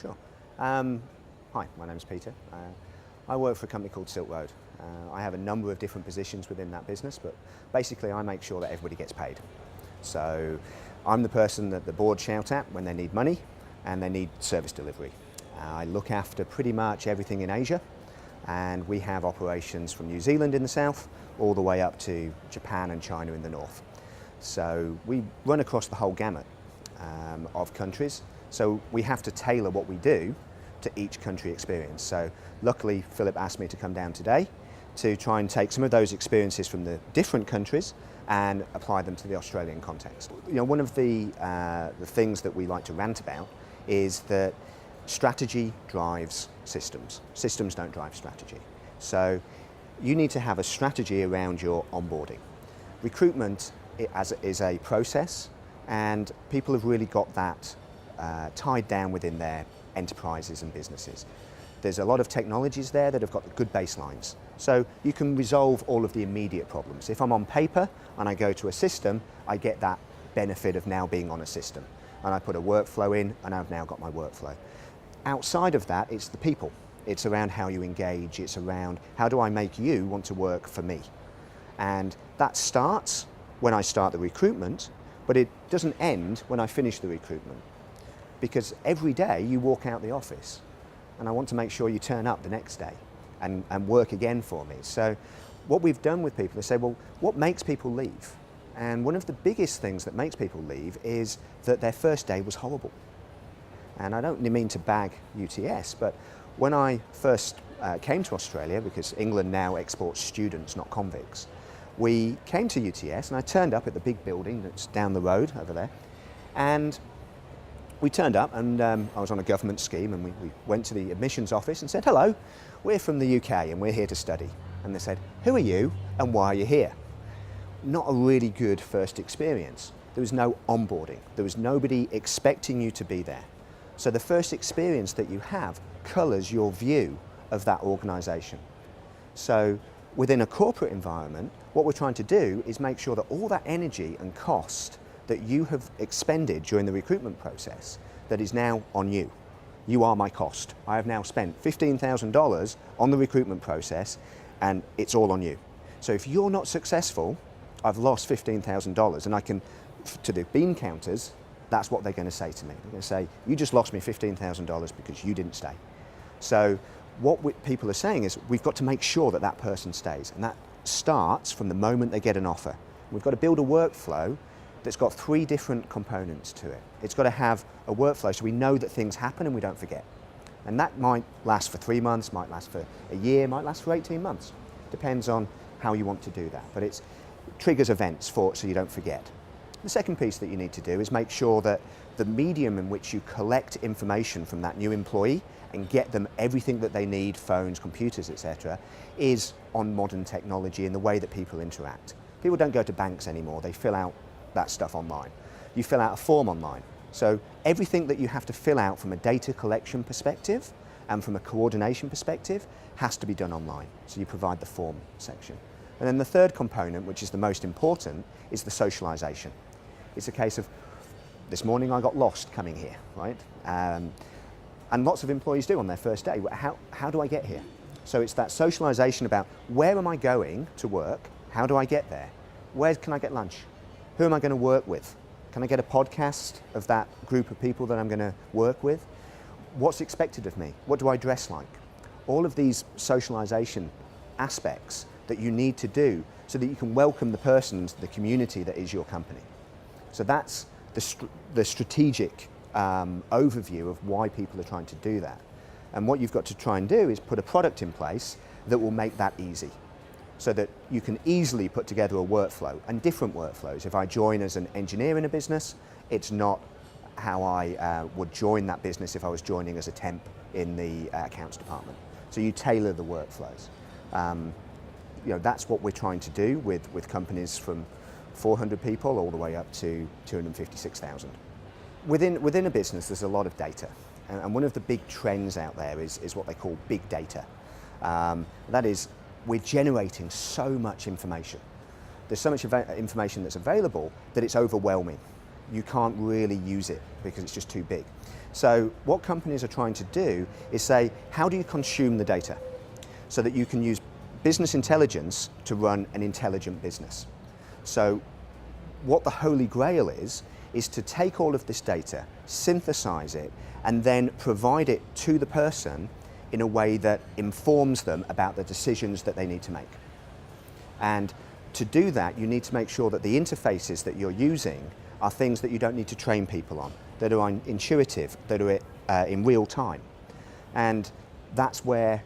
Sure. Hi, my name's Peter. I work for a company called Silk Road. I have a number of different positions within that business, but basically I make sure that everybody gets paid. So I'm the person that the board shout at when they need money and they need service delivery. I look after pretty much everything in Asia, and we have operations from New Zealand in the south all the way up to Japan and China in the north. So we run across the whole gamut of countries, so we have to tailor what we do to each country experience. So luckily Philip asked me to come down today to try and take some of those experiences from the different countries and apply them to the Australian context. You know, one of the things that we like to rant about is that strategy drives systems. Systems don't drive strategy. So you need to have a strategy around your onboarding. Recruitment is a process, and people have really got that tied down within their enterprises and businesses. There's a lot of technologies there that have got good baselines. So you can resolve all of the immediate problems. If I'm on paper and I go to a system, I get that benefit of now being on a system. And I put a workflow in and I've now got my workflow. Outside of that, it's the people. It's around how you engage. It's around how do I make you want to work for me? And that starts when I start the recruitment, but it doesn't end when I finish the recruitment. Because every day you walk out the office and I want to make sure you turn up the next day and work again for me. So what we've done with people is say, well, what makes people leave? And one of the biggest things that makes people leave is that their first day was horrible. And I don't mean to bag UTS, but when I first came to Australia, because England now exports students, not convicts, we came to UTS and I turned up at the big building that's down the road over there. And we turned up and I was on a government scheme, and we went to the admissions office and said, hello, we're from the UK and we're here to study. And they said, who are you and why are you here? Not a really good first experience. There was no onboarding. There was nobody expecting you to be there. So the first experience that you have colours your view of that organisation. So within a corporate environment, what we're trying to do is make sure that all that energy and cost that you have expended during the recruitment process, that is now on you. You are my cost. I have now spent $15,000 on the recruitment process and it's all on you. So if you're not successful, I've lost $15,000, and I can, to the bean counters, that's what they're going to say to me. They're going to say, you just lost me $15,000 because you didn't stay. So what people are saying is we've got to make sure that that person stays, and that starts from the moment they get an offer. We've got to build a workflow that's got 3 different components to it. It's got to have a workflow so we know that things happen and we don't forget. And that might last for 3 months, might last for a year, might last for 18 months. Depends on how you want to do that. But it triggers events so you don't forget. The second piece that you need to do is make sure that the medium in which you collect information from that new employee and get them everything that they need, phones, computers, etc., is on modern technology in the way that people interact. People don't go to banks anymore, they fill out that stuff online. You fill out a form online. So everything that you have to fill out from a data collection perspective and from a coordination perspective has to be done online. So you provide the form section. And then the third component, which is the most important, is the socialization. It's a case of, this morning I got lost coming here, right? And lots of employees do on their first day. How do I get here? So it's that socialization about where am I going to work? How do I get there? Where can I get lunch? Who am I going to work with? Can I get a podcast of that group of people that I'm going to work with? What's expected of me? What do I dress like? All of these socialization aspects that you need to do so that you can welcome the person to the community that is your company. So that's the strategic overview of why people are trying to do that. And what you've got to try and do is put a product in place that will make that easy, so that you can easily put together a workflow, and different workflows. If I join as an engineer in a business, it's not how I would join that business if I was joining as a temp in the accounts department. So you tailor the workflows. You know, that's what we're trying to do with companies from 400 people all the way up to 256,000. Within a business, there's a lot of data. And one of the big trends out there is what they call big data. That is, we're generating so much information. There's so much information that's available that it's overwhelming. you can't really use it because it's just too big. So what companies are trying to do is say, how do you consume the data so that you can use business intelligence to run an intelligent business? So what the holy grail is to take all of this data, synthesize it, and then provide it to the person in a way that informs them about the decisions that they need to make. And to do that, you need to make sure that the interfaces that you're using are things that you don't need to train people on, that are intuitive, that are in real time. And that's where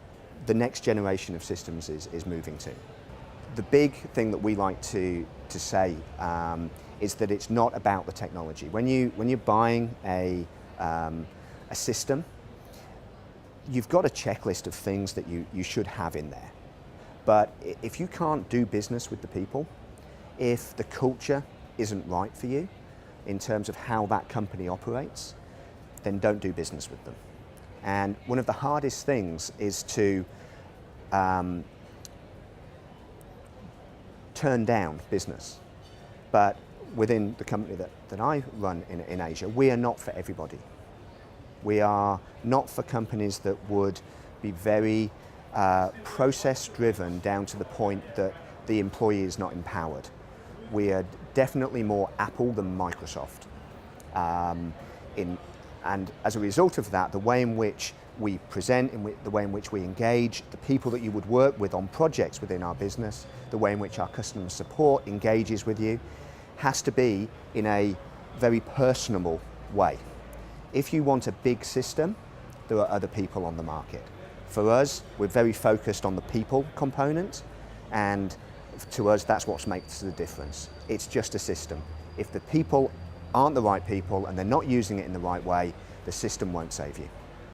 the next generation of systems is moving to. The big thing that we like to say is that it's not about the technology. When you're buying a system, you've got a checklist of things that you should have in there. But if you can't do business with the people, if the culture isn't right for you in terms of how that company operates, then don't do business with them. And one of the hardest things is to turn down business. But within the company that I run in Asia, we are not for everybody. We are not for companies that would be very process-driven down to the point that the employee is not empowered. We are definitely more Apple than Microsoft. And as a result of that, the way in which we present, the way in which we engage, the people that you would work with on projects within our business, the way in which our customer support engages with you, has to be in a very personable way. If you want a big system, there are other people on the market. For us, we're very focused on the people component, and to us, that's what makes the difference. It's just a system. If the people aren't the right people and they're not using it in the right way, the system won't save you.